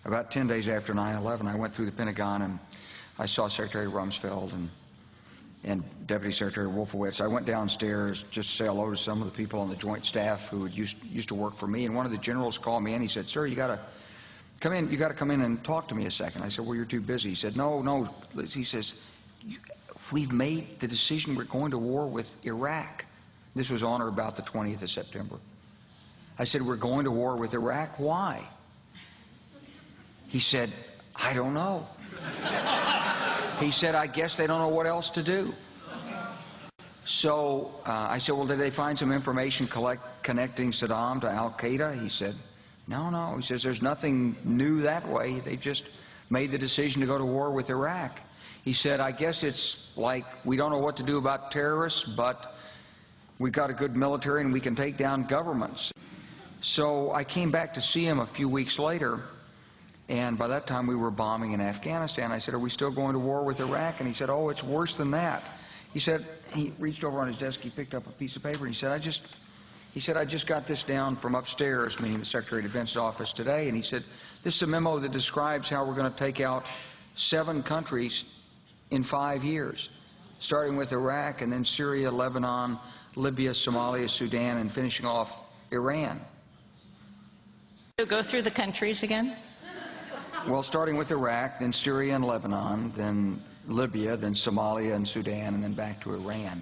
about 10 days after 9/11, I went through the Pentagon and I saw Secretary Rumsfeld and Deputy Secretary Wolfowitz. I went downstairs just to say hello to some of the people on the Joint Staff who used to work for me, and one of the generals called me and he said, "Sir, you got to come in. You got to come in and talk to me a second." I said, "Well, you're too busy." He said, "No." He says, "We've made the decision. We're going to war with Iraq." This was on or about the 20th of September. I said, "We're going to war with Iraq. Why?" He said, "I don't know." He said, "I guess they don't know what else to do." So I said, "Well, did they find some information connecting Saddam to Al-Qaeda?" He said, No. He says, "There's nothing new that way. They just made the decision to go to war with Iraq." He said, "I guess it's like we don't know what to do about terrorists, but we've got a good military and we can take down governments." So I came back to see him a few weeks later, and by that time we were bombing in Afghanistan. I said, "Are we still going to war with Iraq?" And he said, "Oh, it's worse than that." He said, he reached over on his desk, he picked up a piece of paper, and he said, I just got this down from upstairs," meaning the Secretary of Defense's office today, and he said, "This is a memo that describes how we're going to take out 7 countries in 5 years, starting with Iraq and then Syria, Lebanon, Libya, Somalia, Sudan, and finishing off Iran." So go through the countries again? Well, starting with Iraq, then Syria and Lebanon, then Libya, then Somalia and Sudan, and then back to Iran.